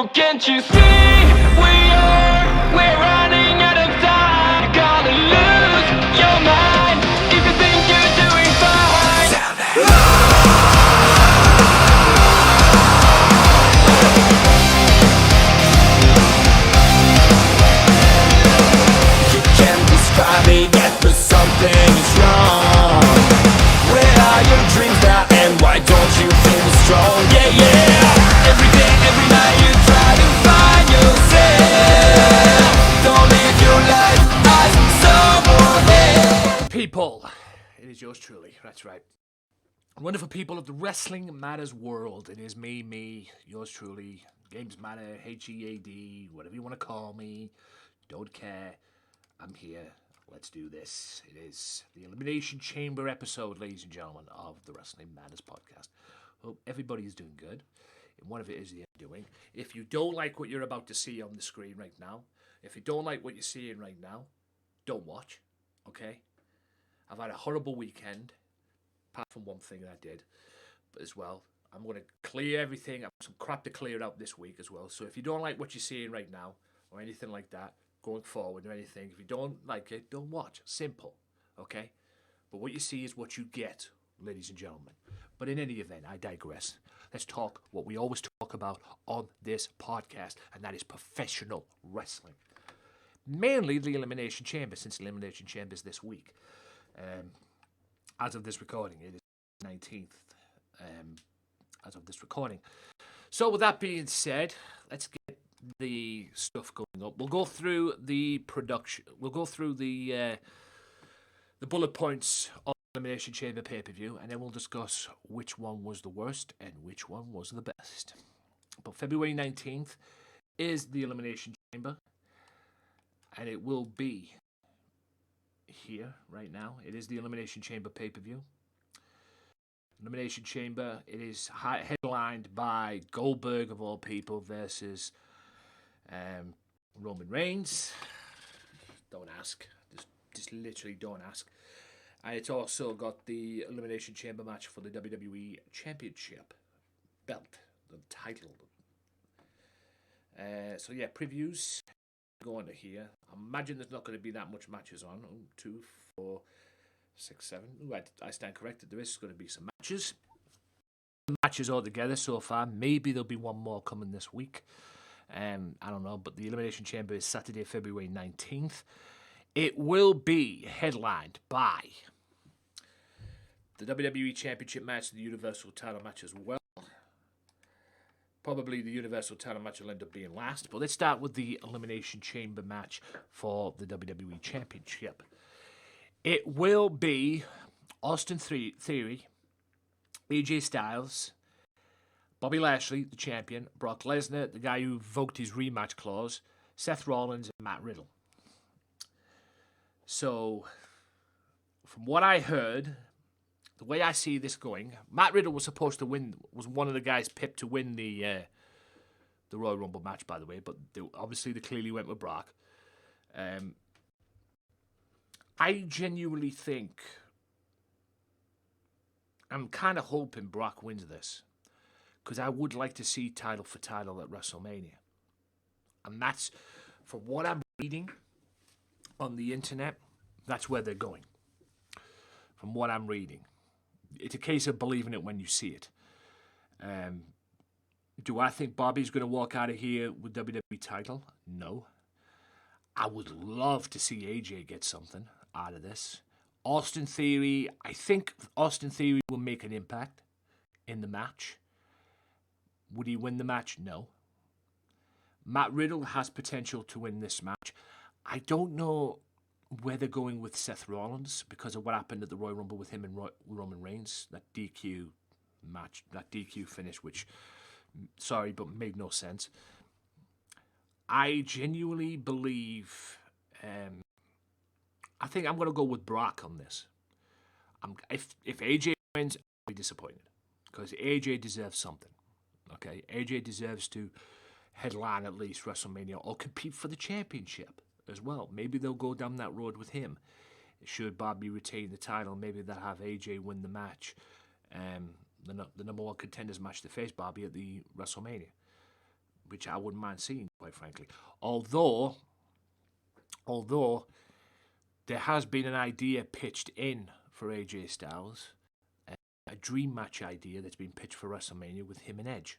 Oh, can't you see? We're running out of time. You gotta lose your mind if you think you're doing fine. You can't describe it yet, but something is wrong. Where are your dreams now, and why don't you feel strong? Yeah, yeah. Every day, every night you try to find yourself. Don't live your life as someone else. People, it is yours truly, that's right. Wonderful people of the Wrestling Matters world. It is me, yours truly. Games Matter, HEAD, whatever you want to call me. Don't care. I'm here. Let's do this. It is the Elimination Chamber episode, ladies and gentlemen, of the Wrestling Matters podcast. Hope everybody is doing good. And what of it is you're doing. If you don't like what you're about to see on the screen right now, if you don't like what you're seeing right now, don't watch, okay? I've had a horrible weekend, apart from one thing that I did, but as well. I'm going to clear everything. I have some crap to clear out this week as well. So if you don't like what you're seeing right now, or anything like that, going forward or anything, if you don't like it, don't watch. Simple, okay? But what you see is what you get, ladies and gentlemen. But in any event, I digress. Let's talk what we always talk about on this podcast, and that is professional wrestling. Mainly the Elimination Chamber, since Elimination Chamber is this week. As of this recording, it is 19th. As of this recording. So with that being said, let's get the stuff going up. We'll go through the production. We'll go through the bullet points of Elimination Chamber pay-per-view, and then we'll discuss which one was the worst and which one was the best. But February 19th is the Elimination Chamber, and it will be here right now. It is the Elimination Chamber pay-per-view. Elimination Chamber, it is headlined by Goldberg, of all people, versus Roman Reigns. Don't ask. Just literally don't ask. And it's also got the Elimination Chamber match for the WWE Championship belt, the title. So yeah, previews. Go on to here. I imagine there's not going to be that much matches on. 2, 4, 6, 7. Ooh, I stand corrected. There is going to be some matches. Matches altogether so far. Maybe there'll be one more coming this week. I don't know. But the Elimination Chamber is Saturday, February 19th. It will be headlined by the WWE Championship match, the Universal title match as well. Probably the Universal title match will end up being last. But let's start with the Elimination Chamber match for the WWE Championship. It will be Austin Theory, AJ Styles, Bobby Lashley, the champion, Brock Lesnar, the guy who invoked his rematch clause, Seth Rollins, and Matt Riddle. So, from what I heard, the way I see this going, Matt Riddle was supposed to win, was one of the guys picked to win the Royal Rumble match, by the way, but obviously they clearly went with Brock. I genuinely think, I'm kind of hoping Brock wins this, because I would like to see title for title at WrestleMania. And that's, from what I'm reading on the internet, that's where they're going. From what I'm reading. It's a case of believing it when you see it. Do I think Bobby's going to walk out of here with WWE title? No. I would love to see AJ get something out of this. Austin Theory, I think Austin Theory will make an impact in the match. Would he win the match? No. Matt Riddle has potential to win this match. I don't know where they're going with Seth Rollins because of what happened at the Royal Rumble with him and Roman Reigns. That DQ match, that DQ finish, which, sorry, but made no sense. I genuinely believe, I think I'm going to go with Brock on this. If AJ wins, I'll be disappointed because AJ deserves something. Okay, AJ deserves to headline at least WrestleMania or compete for the championship as well. Maybe they'll go down that road with him. Should Bobby retain the title, maybe they'll have AJ win the match, the number one contenders match to face Bobby at the WrestleMania. which I wouldn't mind seeing, quite frankly. Although there has been an idea pitched in for AJ Styles, a dream match idea that's been pitched for WrestleMania with him and Edge.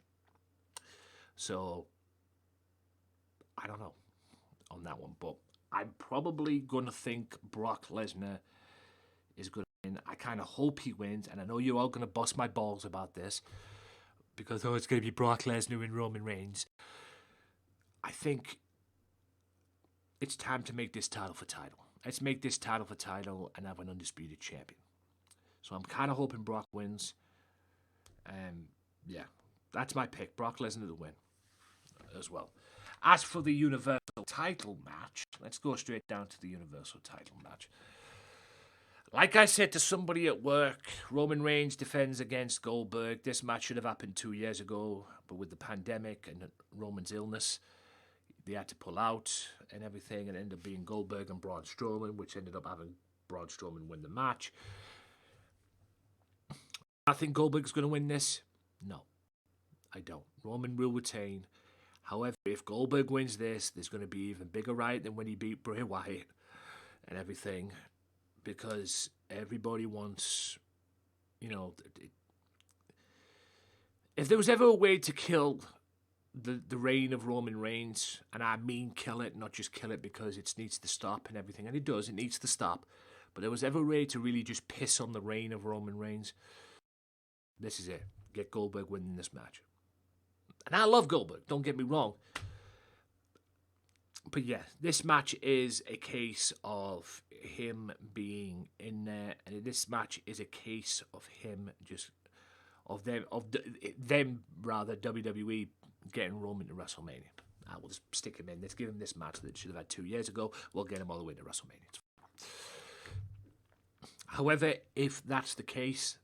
So I don't know on that one, but I'm probably going to think Brock Lesnar is going to win. I kind of hope he wins, and I know you're all going to bust my balls about this because, it's going to be Brock Lesnar and Roman Reigns. I think it's time to make this title for title. Let's make this title for title and have an undisputed champion. So I'm kind of hoping Brock wins. Yeah, that's my pick. Brock Lesnar to win as well. As for the Universal title match, let's go straight down to the Universal title match. Like I said to somebody at work, Roman Reigns defends against Goldberg. This match should have happened 2 years ago, but with the pandemic and Roman's illness, they had to pull out and everything, and it ended up being Goldberg and Braun Strowman, which ended up having Braun Strowman win the match. I think Goldberg's going to win this. No, I don't. Roman will retain. However, if Goldberg wins this, there's going to be even bigger riot than when he beat Bray Wyatt and everything, because everybody wants, if there was ever a way to kill the reign of Roman Reigns, and I mean kill it, not just kill it because it needs to stop and everything, and it does, it needs to stop, but there was ever a way to really just piss on the reign of Roman Reigns, this is it. Get Goldberg winning this match. And I love Goldberg, don't get me wrong. But yeah, this match is a case of him being in there, and this match is a case of him WWE getting Roman to WrestleMania. I will just stick him in. Let's give him this match that should have had 2 years ago. We'll get him all the way to WrestleMania. However, if that's the case,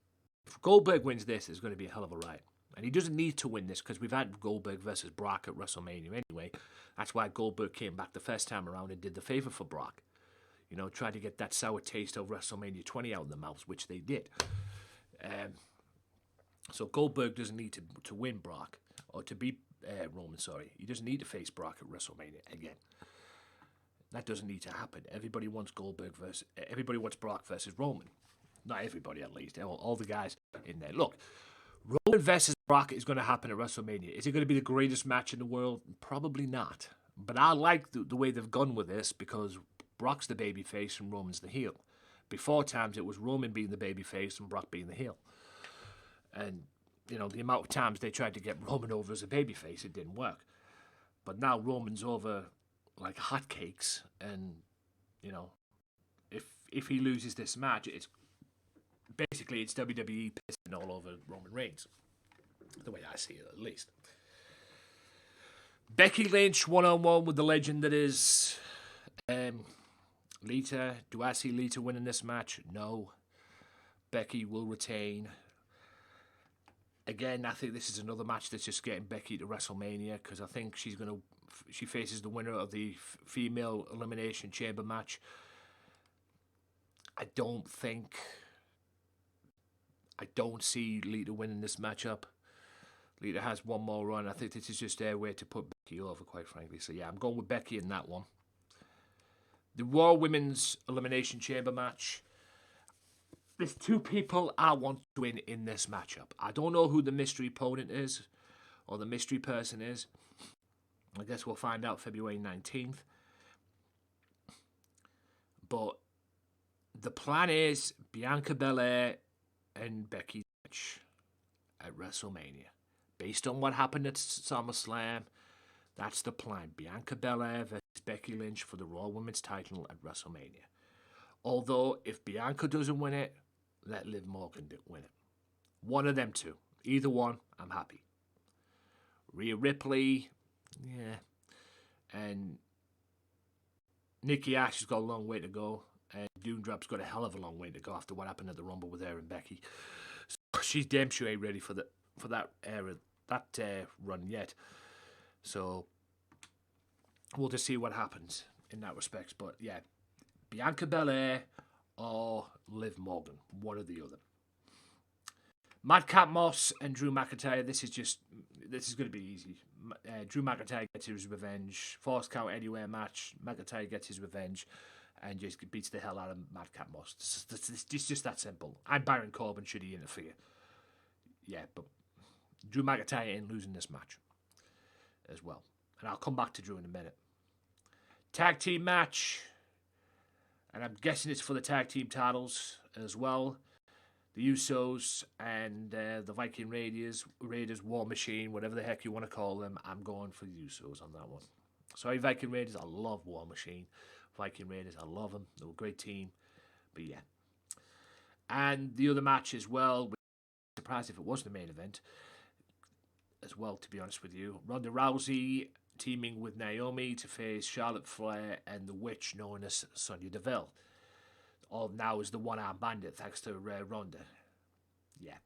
if Goldberg wins this, there's going to be a hell of a riot. And he doesn't need to win this because we've had Goldberg versus Brock at WrestleMania anyway. That's why Goldberg came back the first time around and did the favor for Brock. Tried to get that sour taste of WrestleMania 20 out of the mouth, which they did. So Goldberg doesn't need to win Brock, or to beat Roman, sorry. He doesn't need to face Brock at WrestleMania again. That doesn't need to happen. Everybody wants Brock versus Roman. Not everybody, at least. All the guys in there. Look, Roman versus Brock is going to happen at WrestleMania. Is it going to be the greatest match in the world? Probably not. But I like the way they've gone with this, because Brock's the babyface and Roman's the heel. Before times, it was Roman being the babyface and Brock being the heel. And, the amount of times they tried to get Roman over as a babyface, it didn't work. But now Roman's over like hotcakes, and, if he loses this match, it's WWE pissing all over Roman Reigns. The way I see it, at least. Becky Lynch one-on-one with the legend that is Lita. Do I see Lita winning this match? No. Becky will retain. Again, I think this is another match that's just getting Becky to WrestleMania, because I think she faces the winner of the female Elimination Chamber match. I don't see Lita winning this matchup. Lita has one more run. I think this is just their way to put Becky over, quite frankly. So yeah, I'm going with Becky in that one. The Raw Women's Elimination Chamber match. There's two people I want to win in this matchup. I don't know who the mystery opponent is, or the mystery person is. I guess we'll find out February 19th. But the plan is Bianca Belair and Becky Lynch at WrestleMania. Based on what happened at SummerSlam, that's the plan. Bianca Belair versus Becky Lynch for the Raw Women's title at WrestleMania. Although, if Bianca doesn't win it, let Liv Morgan win it. One of them two. Either one, I'm happy. Rhea Ripley, yeah. And Nikki Ash has got a long way to go. And Doudrop's got a hell of a long way to go after what happened at the Rumble with her and Becky. So she's damn sure ain't ready for that era, run yet. So we'll just see what happens in that respect. But yeah, Bianca Belair or Liv Morgan, one or the other. Madcap Moss and Drew McIntyre. This is going to be easy. Drew McIntyre gets his revenge. Force count anywhere match. McIntyre gets his revenge and just beats the hell out of Madcap Moss. It's just that simple. I'm Baron Corbin. Should he interfere? Yeah, but Drew McIntyre ain't losing this match as well. And I'll come back to Drew in a minute. Tag team match. And I'm guessing it's for the tag team titles as well. The Usos and the Viking Raiders, War Machine, whatever the heck you want to call them. I'm going for the Usos on that one. Sorry, Viking Raiders. I love War Machine. Viking Raiders, I love them. They're a great team. But yeah. And the other match as well. I'm surprised if it was the main event as well, to be honest with you. Ronda Rousey teaming with Naomi to face Charlotte Flair and the witch known as Sonya Deville. All now is the one-arm bandit, thanks to Ronda. Yeah.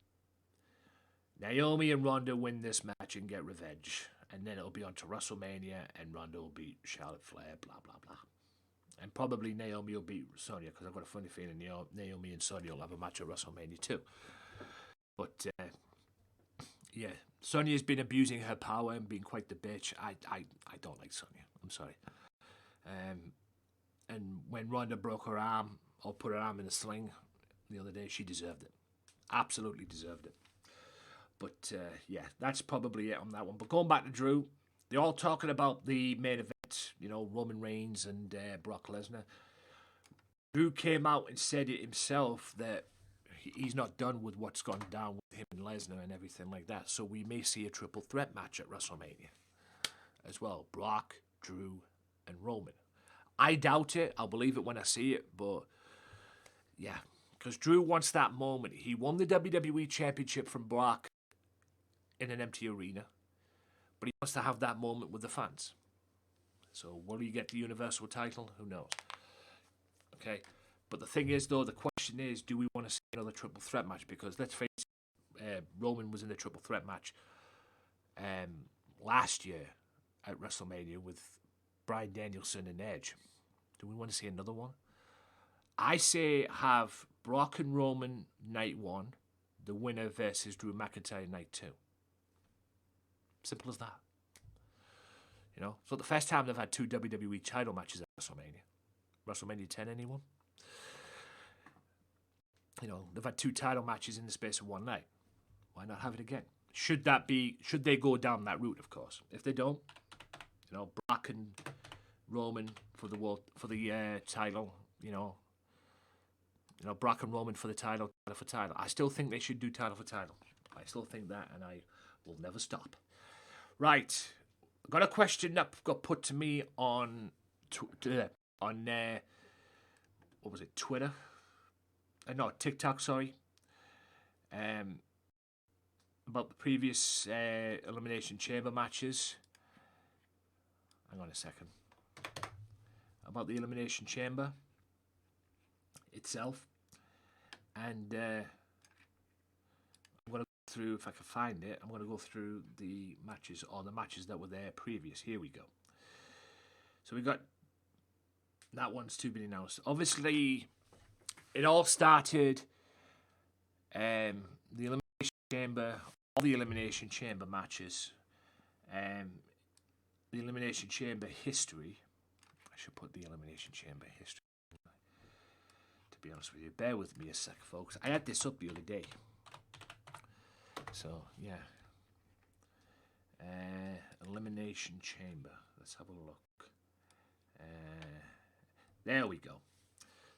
Naomi and Ronda win this match and get revenge. And then it'll be on to WrestleMania, and Ronda will beat Charlotte Flair, blah, blah, blah. And probably Naomi will beat Sonya, because I've got a funny feeling Naomi and Sonya will have a match at WrestleMania too. But, yeah, Sonya's been abusing her power and being quite the bitch. I don't like Sonya. I'm sorry. And when Ronda broke her arm, or put her arm in a sling the other day, she deserved it. Absolutely deserved it. But, yeah, that's probably it on that one. But going back to Drew, they're all talking about the main event, you know, Roman Reigns and Brock Lesnar. Drew came out and said it himself that he's not done with what's gone down with him and Lesnar and everything like that. So we may see a triple threat match at WrestleMania as well. Brock, Drew, and Roman. I doubt it. I'll believe it when I see it, but yeah, because Drew wants that moment. He won the WWE Championship from Brock in an empty arena, but he wants to have that moment with the fans. So will he get the Universal title? Who knows? Okay, but the thing is, though, the question is, do we want to see another triple threat match? Because let's face it, Roman was in the triple threat match last year at WrestleMania with Bryan Danielson and Edge. Do we want to see another one? I say have Brock and Roman night 1, the winner versus Drew McIntyre night 2. Simple as that. You know, so the first time they've had 2 WWE title matches at WrestleMania. WrestleMania 10, anyone? You know, they've had 2 title matches in the space of one night. Why not have it again? Should they go down that route, of course. If they don't, you know, Brock and Roman for the title, you know, Brock and Roman for the title for title. I still think they should do title for title. I still think that, and I will never stop. Right, I got a question that got put to me on what was it, Twitter? No, TikTok. Sorry. About the previous Elimination Chamber matches. Hang on a second. About the Elimination Chamber itself. And I'm going to go through, if I can find it, I'm going to go through the matches, or the matches that were there previous. Here we go. So we got, that one's to be announced. Obviously, it all started, the Elimination Chamber, all the Elimination Chamber matches, the Elimination Chamber history. I should put the Elimination Chamber history. To be honest with you, bear with me a sec, folks. I had this up the other day. So, yeah. Elimination Chamber. Let's have a look. There we go.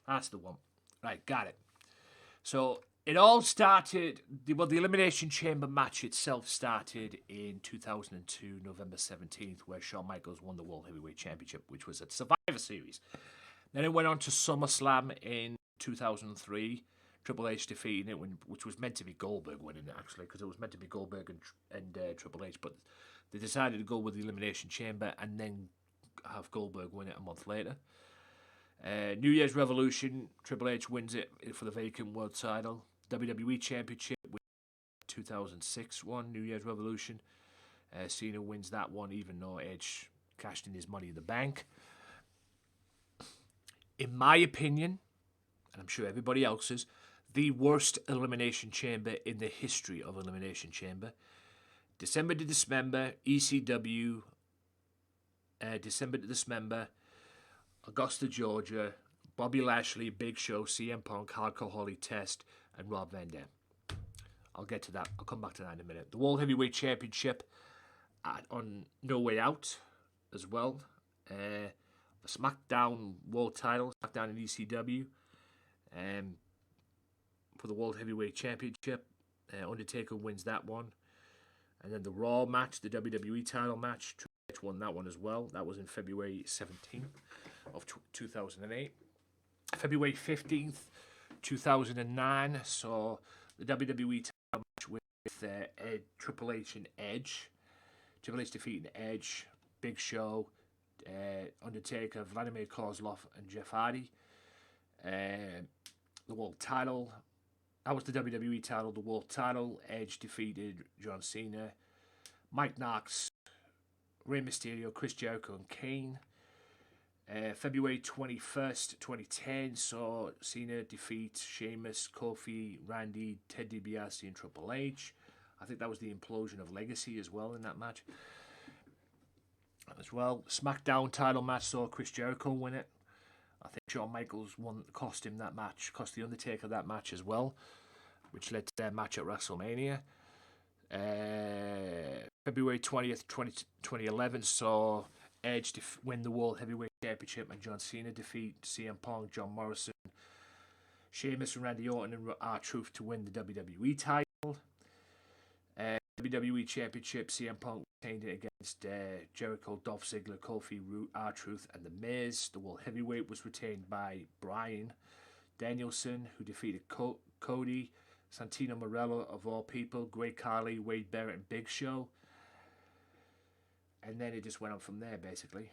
That's the one. Right, got it. So, it all started, the Elimination Chamber match itself started in 2002, November 17th, where Shawn Michaels won the World Heavyweight Championship, which was at Survivor Series. Then it went on to SummerSlam in 2003, Triple H defeating it, which was meant to be Goldberg winning it, actually, because it was meant to be Goldberg and Triple H, but they decided to go with the Elimination Chamber and then have Goldberg win it a month later. New Year's Revolution, Triple H wins it for the vacant world title. WWE Championship, 2006 one, New Year's Revolution. Cena wins that one, even though Edge cashed in his Money in the Bank. In my opinion, and I'm sure everybody else's, the worst Elimination Chamber in the history of Elimination Chamber. December to Dismember, ECW, December to Dismember, Augusta, Georgia, Bobby Lashley, Big Show, CM Punk, Hardcore Holly, Test, and Rob Van Dam. I'll get to that. I'll come back to that in a minute. The World Heavyweight Championship on No Way Out as well. The SmackDown World Title, SmackDown and ECW. For the World Heavyweight Championship, Undertaker wins that one. And then the Raw match, the WWE title match, Triple H won that one as well. That was in February 17th of 2008. February 15th, 2009, saw the WWE title match with Triple H and Edge. Triple H defeating Edge, Big Show, Undertaker, Vladimir Kozlov, and Jeff Hardy. The world title, that was the WWE title. The world title, Edge defeated John Cena, Mike Knox, Rey Mysterio, Chris Jericho, and Kane. February 21st, 2010, saw Cena defeat Sheamus, Kofi, Randy, Ted DiBiase, and Triple H. I think that was the implosion of Legacy as well in that match. As well, SmackDown title match saw Chris Jericho win it. I think Shawn Michaels cost him that match, cost The Undertaker that match as well, which led to their match at WrestleMania. February 20th, 2011 saw Edge win the World Heavyweight Championship and John Cena defeat CM Punk, John Morrison, Sheamus, and Randy Orton and R-Truth to win the WWE title. WWE Championship, CM Punk retained it against Jericho, Dolph Ziggler, Kofi, R-Truth, and The Miz. The World Heavyweight was retained by Bryan Danielson, who defeated Cody, Santino Marella, of all people, Great Khali, Wade Barrett, and Big Show. And then it just went on from there, basically.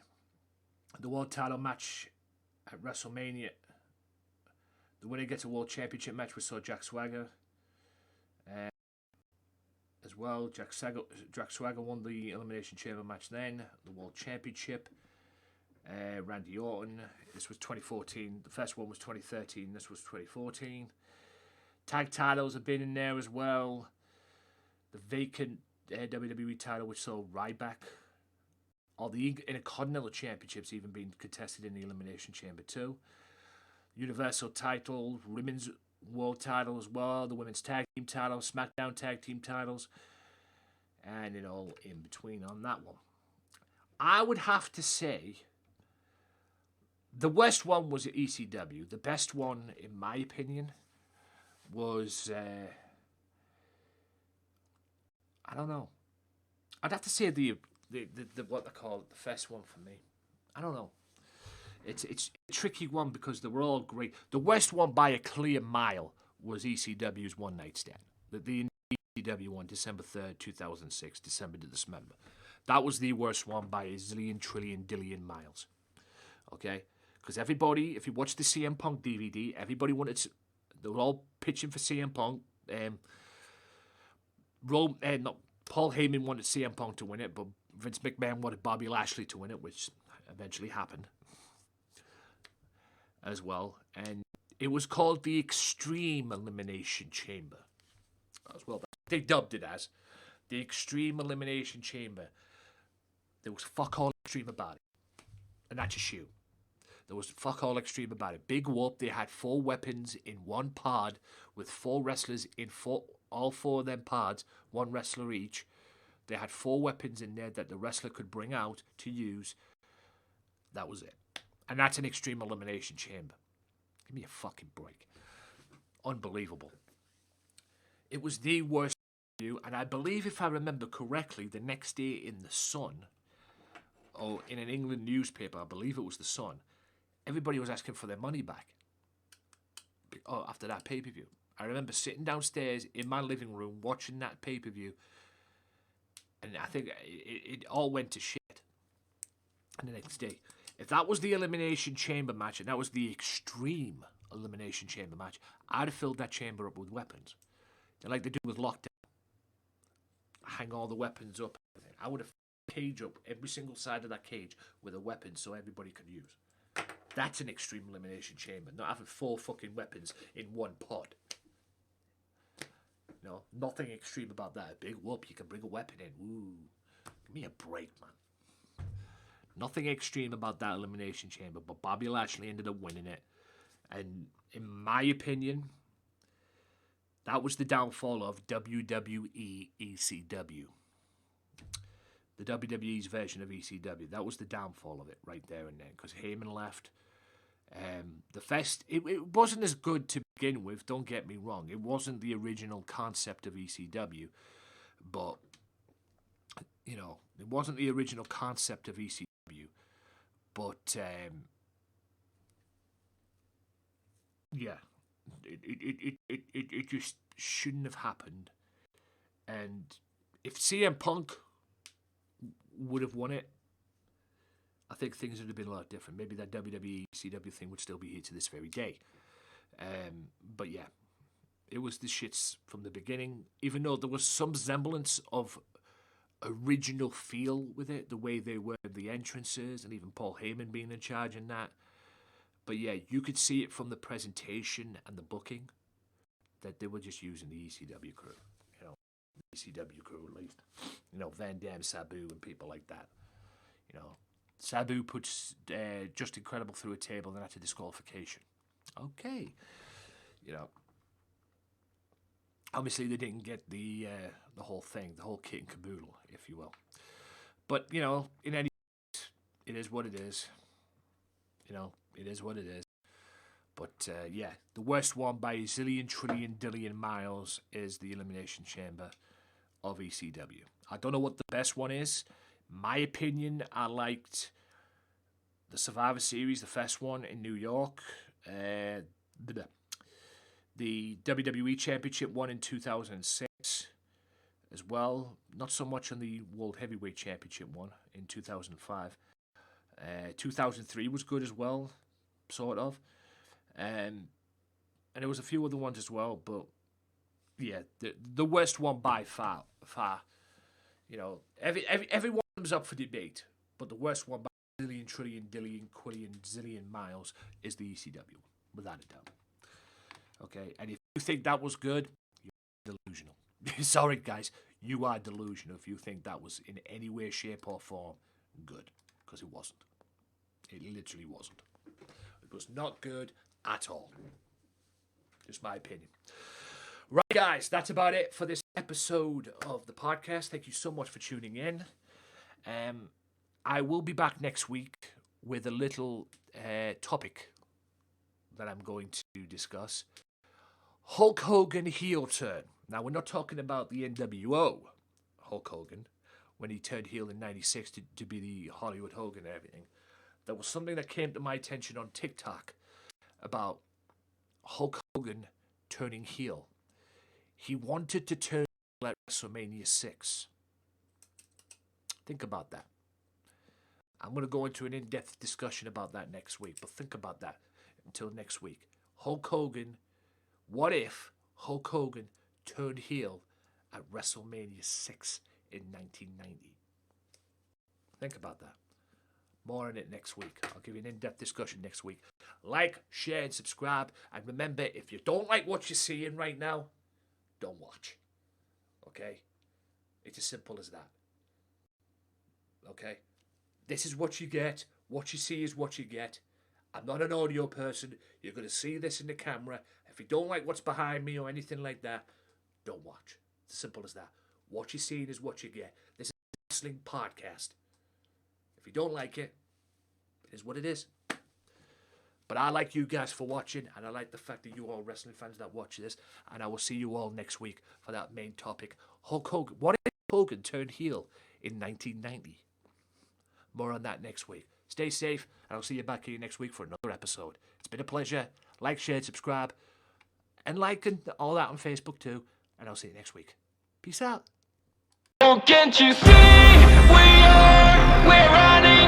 The World Title match at WrestleMania. The winner gets a World Championship match. We saw Jack Swagger. As well, Jack Swagger won the Elimination Chamber match then. The World Championship. Randy Orton. This was 2014. The first one was 2013. This was 2014. Tag titles have been in there as well. The vacant WWE title, which saw Ryback. All the Intercontinental Championships even being contested in the Elimination Chamber too. Universal title, Women's World title as well, the Women's Tag Team title, SmackDown Tag Team titles, and it all in between on that one. I would have to say the worst one was at ECW. The best one, in my opinion, was I don't know. I'd have to say the what they call it, the first one for me. I don't know. It's a tricky one because they were all great. The worst one by a clear mile was ECW's One Night Stand. The ECW one, December 3rd, 2006, December to Dismember. That was the worst one by a zillion, trillion, dillion miles. Okay? Because everybody, if you watch the CM Punk DVD, everybody wanted to, they were all pitching for CM Punk. Paul Heyman wanted CM Punk to win it, but Vince McMahon wanted Bobby Lashley to win it, which eventually happened as well. And it was called the Extreme Elimination Chamber as well. They dubbed it as the Extreme Elimination Chamber. There was fuck all extreme about it. And that's a shoe. There was fuck all extreme about it. Big whoop. They had 4 weapons in one pod with 4 wrestlers in all 4 of them pods, 1 wrestler each. They had 4 weapons in there that the wrestler could bring out to use. That was it. And that's an Extreme Elimination Chamber. Give me a fucking break. Unbelievable. It was the worst view, and I believe, if I remember correctly, the next day in The Sun, or in an England newspaper, I believe it was The Sun, everybody was asking for their money back after that pay-per-view. I remember sitting downstairs in my living room watching that pay-per-view, and I think it all went to shit. And the next day, if that was the Elimination Chamber match, and that was the Extreme Elimination Chamber match, I'd have filled that chamber up with weapons. Like they do with Lockdown. Hang all the weapons up. I would have cage up every single side of that cage with a weapon so everybody could use. That's an Extreme Elimination Chamber, not having 4 fucking weapons in one pod. You know, nothing extreme about that. A big whoop, you can bring a weapon in. Ooh, give me a break, man. Nothing extreme about that Elimination Chamber, but Bobby Lashley ended up winning it. And in my opinion, that was the downfall of WWE ECW. The WWE's version of ECW. That was the downfall of it right there and then, because Heyman left. It wasn't as good to begin with, don't get me wrong. It wasn't the original concept of ECW, but, you know, it wasn't the original concept of ECW, but, yeah, it just shouldn't have happened. And if CM Punk would have won it, I think things would have been a lot different. Maybe that WWE CW thing would still be here to this very day. But yeah, it was the shits from the beginning. Even though there was some semblance of original feel with it, the way they were the entrances, and even Paul Heyman being in charge in that. But yeah, you could see it from the presentation and the booking that they were just using the ECW crew. You know, the ECW crew at least. You know, Van Dam, Sabu, and people like that. You know, Sabu puts Just Incredible through a table, then after disqualification. Okay. You know, obviously they didn't get the whole thing, the whole kit and caboodle, if you will. But, you know, in any case, it is what it is. You know, it is what it is. But, yeah, the worst one by a zillion, trillion, dillion miles is the Elimination Chamber of ECW. I don't know what the best one is. My opinion, I liked the Survivor Series, the first one in New York. The WWE Championship one in 2006 as well. Not so much on the World Heavyweight Championship one in 2005. 2003 was good as well, sort of. And there was a few other ones as well, but yeah, the worst one by far. You know, every one of them's up for debate, but the worst one by zillion, trillion, dillion, quillion, zillion miles is the ECW, without a doubt. Okay, and if you think that was good, you're delusional. Sorry, guys, you are delusional if you think that was in any way, shape, or form good, because it wasn't. It literally wasn't. It was not good at all. Just my opinion. Right, guys, that's about it for this episode of the podcast. Thank you so much for tuning in. I will be back next week with a little topic that I'm going to discuss. Hulk Hogan heel turn. Now, we're not talking about the NWO Hulk Hogan, when he turned heel in 96 to be the Hollywood Hogan and everything. There was something that came to my attention on TikTok about Hulk Hogan turning heel. He wanted to turn heel at WrestleMania 6. Think about that. I'm going to go into an in-depth discussion about that next week, but think about that until next week. Hulk Hogan, what if Hulk Hogan turned heel at WrestleMania 6 in 1990? Think about that. More on it next week. I'll give you an in-depth discussion next week. Like, share, and subscribe. And remember, if you don't like what you're seeing right now, don't watch. Okay? It's as simple as that. Okay? This is what you get. What you see is what you get. I'm not an audio person. You're going to see this in the camera. If you don't like what's behind me or anything like that, don't watch. It's as simple as that. What you're seeing is what you get. This is a wrestling podcast. If you don't like it, it is what it is. But I like you guys for watching, and I like the fact that you all wrestling fans that watch this, and I will see you all next week for that main topic. Hulk Hogan. What if Hogan turned heel in 1990? More on that next week. Stay safe, and I'll see you back here next week for another episode. It's been a pleasure. Like, share, subscribe, and like and all that on Facebook too, and I'll see you next week. Peace out. Can't you see we're running?